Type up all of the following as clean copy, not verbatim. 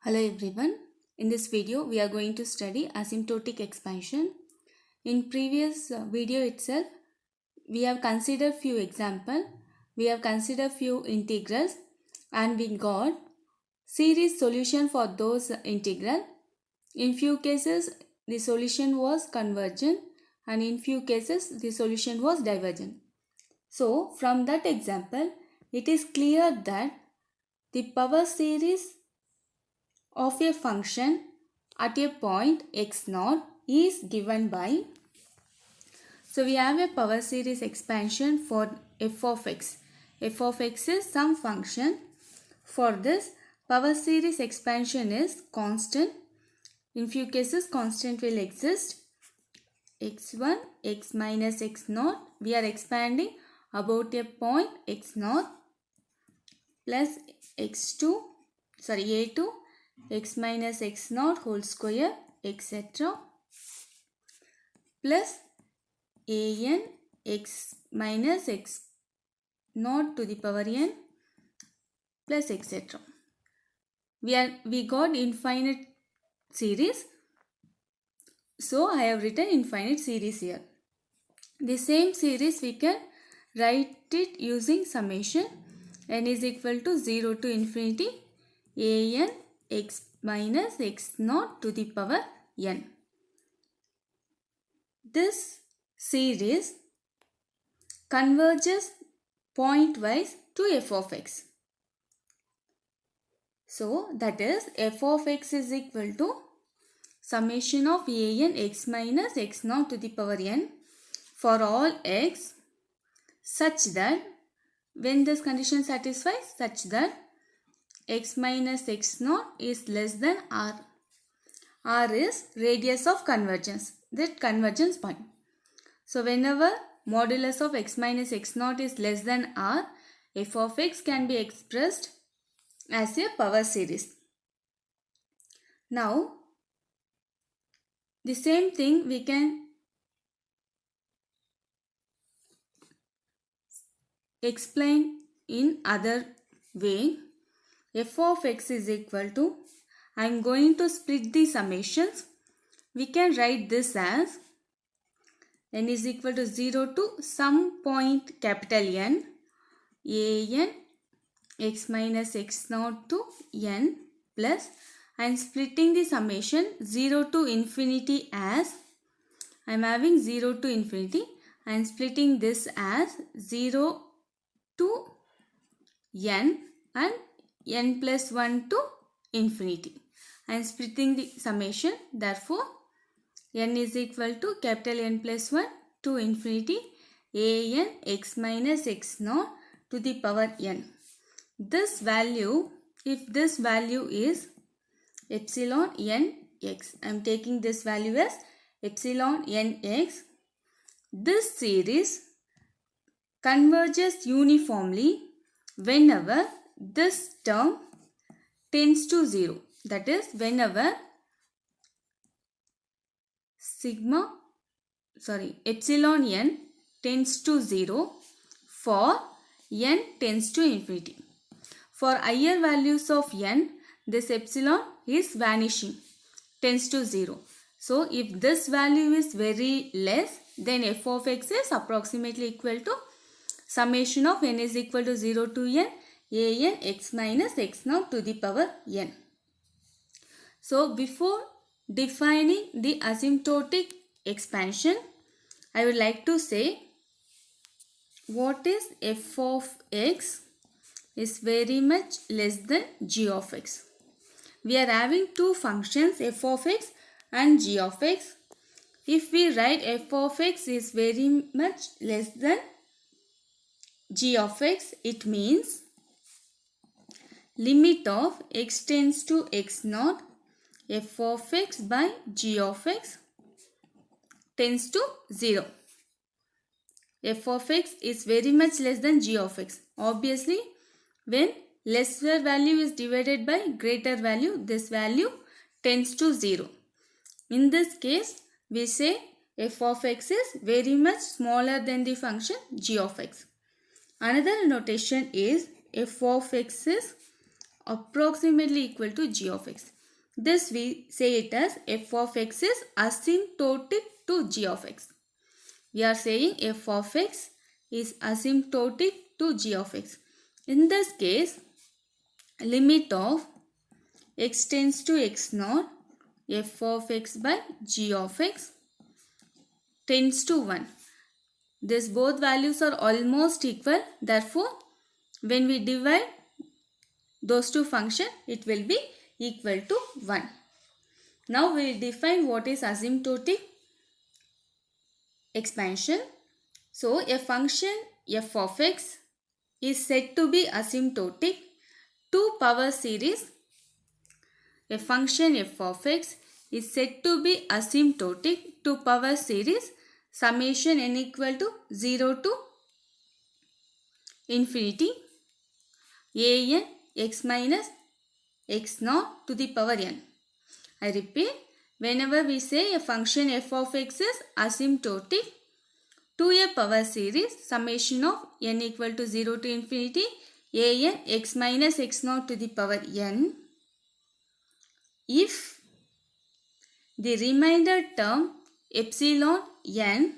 Hello everyone. In this video we are going to study asymptotic expansion. In previous video itself we have considered few examples. We have considered few integrals and we got series solution for those integral. In few cases the solution was convergent and in few cases the solution was divergent. So from that example it is clear that the power series of a function at a point x0 is given by, so we have a power series expansion for f of x. F of x is some function. For this power series expansion is constant. In few cases constant will exist. x1, x minus x0, we are expanding about a point x0 plus x2, a2, x minus x0 whole square etc. plus an x minus x0 to the power n plus etc. We got infinite series. So I have written infinite series here. The same series we can write it using summation. N is equal to 0 to infinity an x minus x0 to the power n. This series converges pointwise to f of x. So that is f of x is equal to summation of an x minus x0 to the power n for all x such that when this condition satisfies, such that x minus x0 is less than r. R is radius of convergence, that convergence point. So whenever modulus of x minus x0 is less than r, f of x can be expressed as a power series. Now the same thing we can explain in other way. F of x is equal to, I am going to split the summations. We can write this as n is equal to 0 to some point capital N, an x minus x0 to n plus, I am splitting the summation 0 to infinity as, I am having 0 to infinity, I am splitting this as 0 to n and n plus 1 to infinity. I am splitting the summation, therefore n is equal to capital N plus 1 to infinity an x minus x0 to the power n. This value, if this value is epsilon n x, I am taking this value as epsilon n x, this series converges uniformly whenever this term tends to 0. That is whenever epsilon n tends to 0 for n tends to infinity. For higher values of n, this epsilon is vanishing, tends to 0. So if this value is very less, then f of x is approximately equal to summation of n is equal to 0 to n an x minus x0 to the power n. So before defining the asymptotic expansion, I would like to say what is f of x is very much less than g of x. We are having two functions f of x and g of x. If we write f of x is very much less than g of x, it means limit of x tends to x0 f of x by g of x tends to 0. F of x is very much less than g of x. Obviously, when lesser value is divided by greater value, this value tends to 0. In this case, we say f of x is very much smaller than the function g of x. Another notation is f of x is approximately equal to g of x. This we say it as f of x is asymptotic to g of x. We are saying f of x is asymptotic to g of x. In this case, limit of x tends to x naught, f of x by g of x tends to 1. These both values are almost equal. Therefore, when we divide those two functions, it will be equal to 1. Now we will define what is asymptotic expansion. So a function f of x is said to be asymptotic to power series. A function f of x is said to be asymptotic to power series summation n equal to 0 to infinity a n x minus x naught to the power n. I repeat, whenever we say a function f of x is asymptotic to a power series summation of n equal to 0 to infinity a n x minus x naught to the power n, if the remainder term epsilon n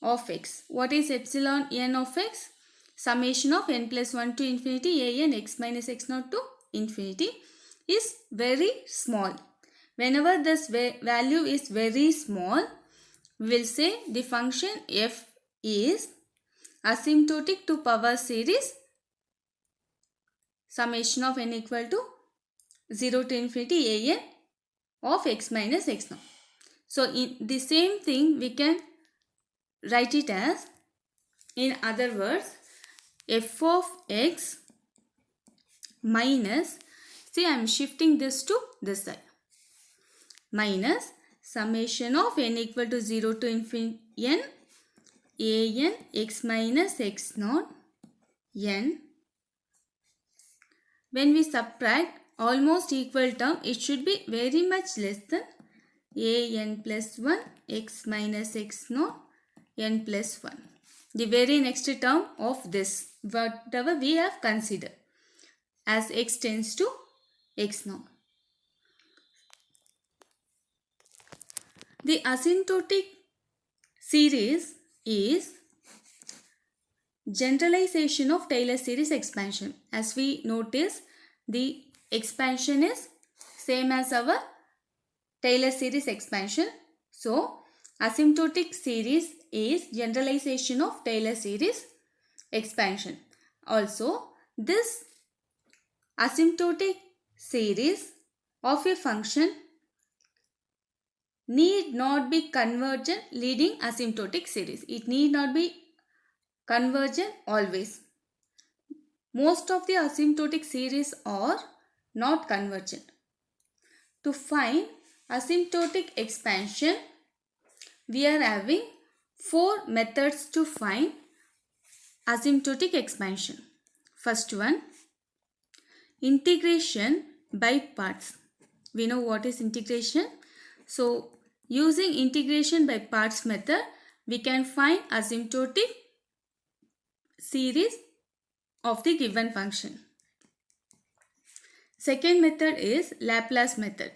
of x. What is epsilon n of x? Summation of n plus 1 to infinity a n x minus x naught to infinity is very small. Whenever this value is very small, we will say the function f is asymptotic to power series summation of n equal to 0 to infinity a n of x minus x naught. So in the same thing we can write it as, in other words, f of x minus, see I am shifting this to this side, minus summation of n equal to 0 to infinity n a n x minus x naught n. When we subtract almost equal term, it should be very much less than a n plus 1 x minus x naught n plus 1. The very next term of this, whatever we have considered, as x tends to x naught. The asymptotic series is generalization of Taylor series expansion. As we notice, the expansion is same as our Taylor series expansion. So, asymptotic series is generalization of Taylor series expansion. Also, this asymptotic series of a function need not be convergent leading asymptotic series. It need not be convergent always. Most of the asymptotic series are not convergent. To find asymptotic expansion, we are having 4 methods to find asymptotic expansion. First one, integration by parts. We know what is integration. So, using integration by parts method, we can find asymptotic series of the given function. Second method is Laplace method.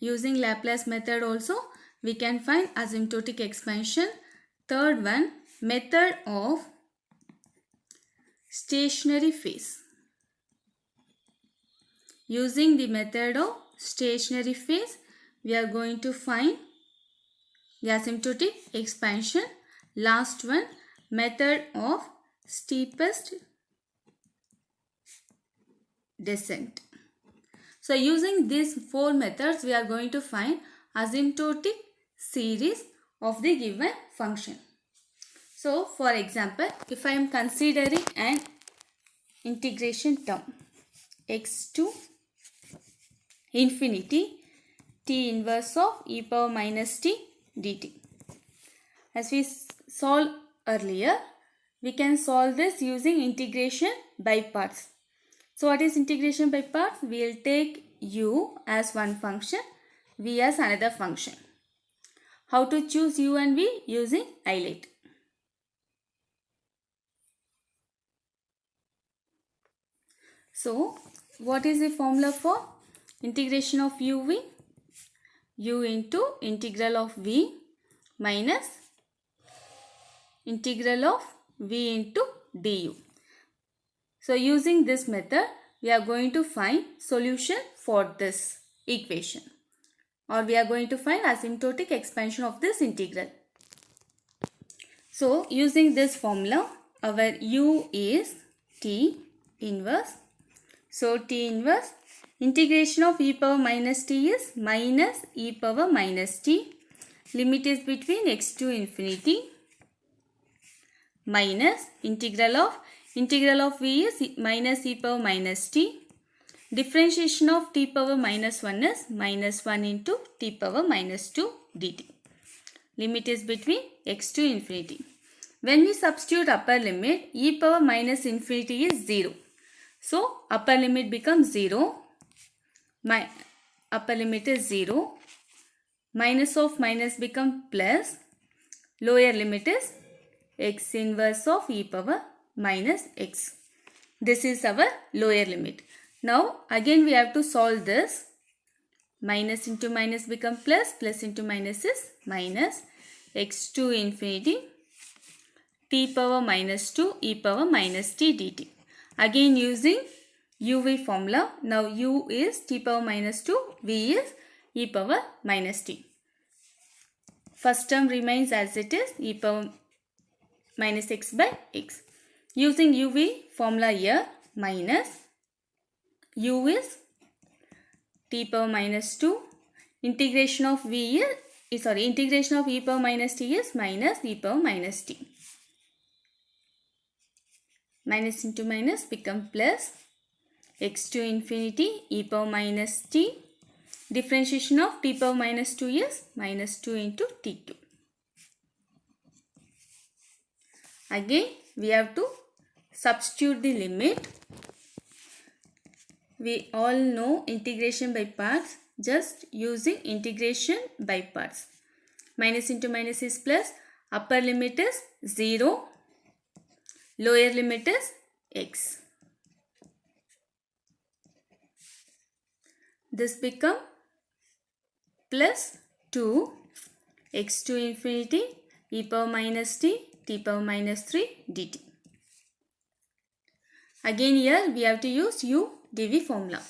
Using Laplace method also, we can find asymptotic expansion. Third one, method of stationary phase. Using the method of stationary phase, we are going to find the asymptotic expansion. Last one, method of steepest descent. So using these 4 methods, we are going to find asymptotic series of the given function. So for example, if I am considering an integration term x to infinity t inverse of e power minus t dt. As we solved earlier, we can solve this using integration by parts. So what is integration by parts? We will take u as one function, v as another function. How to choose u and v? Using highlight. So what is the formula for integration of uv? U into integral of v minus integral of v into du. So using this method, we are going to find solution for this equation, or we are going to find asymptotic expansion of this integral. So using this formula, our u is t inverse. So t inverse integration of e power minus t is minus e power minus t. Limit is between x to infinity minus integral of v is minus e power minus t. Differentiation of t power minus 1 is minus 1 into t power minus 2 dt. Limit is between x to infinity. When we substitute upper limit, e power minus infinity is 0. So upper limit becomes 0. My upper limit is 0. Minus of minus become plus. Lower limit is x inverse of e power minus x. This is our lower limit. Now again we have to solve this. Minus into minus become plus. Plus into minus is minus. X to infinity t power minus 2 e power minus t dt. Again using uv formula. Now u is t power minus 2, v is e power minus t. First term remains as it is, e power minus x by x. Using uv formula here, minus u is t power minus 2. Integration of v is, integration of e power minus t is minus e power minus t. Minus into minus become plus. X to infinity e power minus t. Differentiation of t power minus 2 is minus 2 into t2. Again we have to substitute the limit. We all know integration by parts. Just using integration by parts. Minus into minus is plus. Upper limit is 0. Lower limit is x. This become plus 2 x to infinity e power minus t power minus 3 dt. Again here we have to use u dv formula.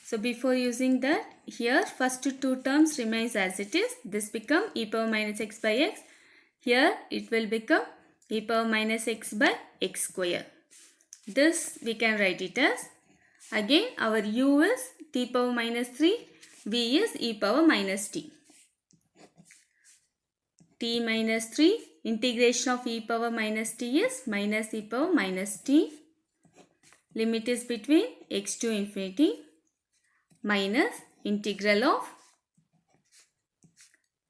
So before using that, here first two terms remains as it is. This become e power minus x by x. Here it will become e power minus x by x square. This we can write it as, again our u is t power minus 3, v is e power minus t. T minus 3, integration of e power minus t is minus e power minus t. Limit is between x to infinity minus integral of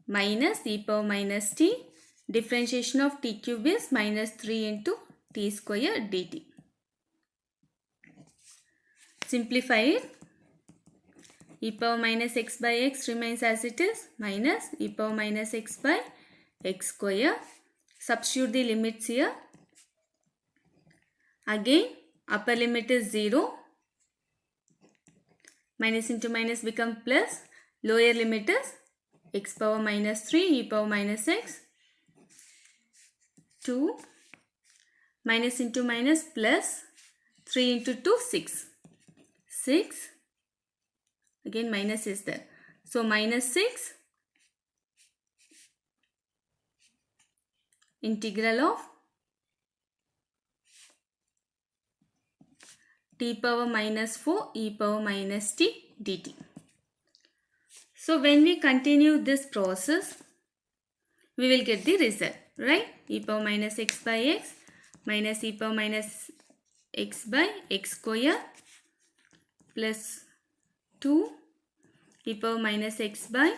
minus e power minus t. Differentiation of t cube is minus 3 into t square dt. Simplify it. E power minus x by x remains as it is, minus e power minus x by x square. Substitute the limits here. Again upper limit is 0. Minus into minus become plus. Lower limit is x power minus 3 e power minus x. 2 minus into minus plus 3 into 2 6. 6 again minus is there. So minus 6 integral of t power minus 4 e power minus t dt. So when we continue this process, we will get the result, right? E power minus x by x minus e power minus x by x square plus 2 e power minus x by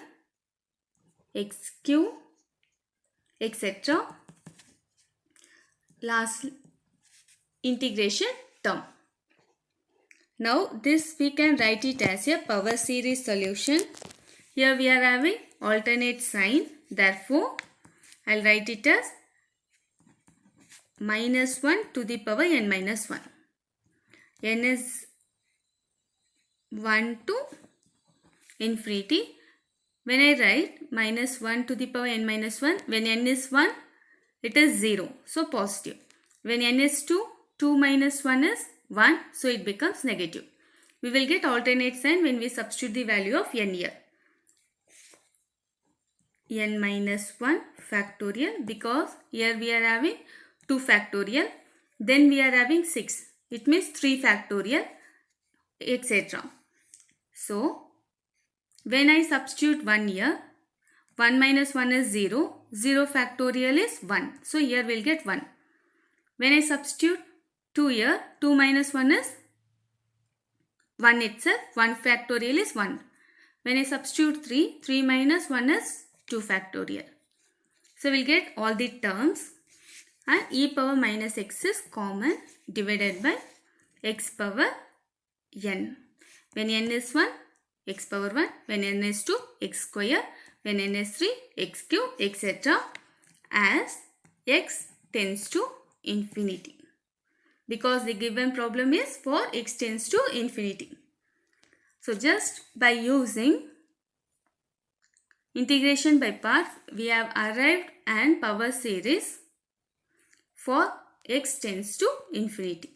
x cube, etc. Last integration term. Now this we can write it as a power series solution. Here we are having alternate sign. Therefore, I will write it as minus 1 to the power n minus 1. N is 1 to infinity. When I write minus 1 to the power n minus 1, when n is 1, it is 0. So positive. When n is 2, 2 minus 1 is 1. So it becomes negative. We will get alternate sign when we substitute the value of n here. N minus 1 factorial, because here we are having 2 factorial. Then we are having 6. It means 3 factorial, etc. So when I substitute 1 here, 1 minus 1 is 0. 0 factorial is 1. So here we will get 1. When I substitute 2 here, 2 minus 1 is 1 itself. 1 factorial is 1. When I substitute 3, 3 minus 1 is 2 factorial. So we will get all the terms, and e power minus x is common, divided by x power n. When n is 1, x power 1. When n is 2, x square. When n is 3, x cube, etc. as x tends to infinity. Because the given problem is for x tends to infinity. So just by using integration by parts, we have arrived at power series for x tends to infinity.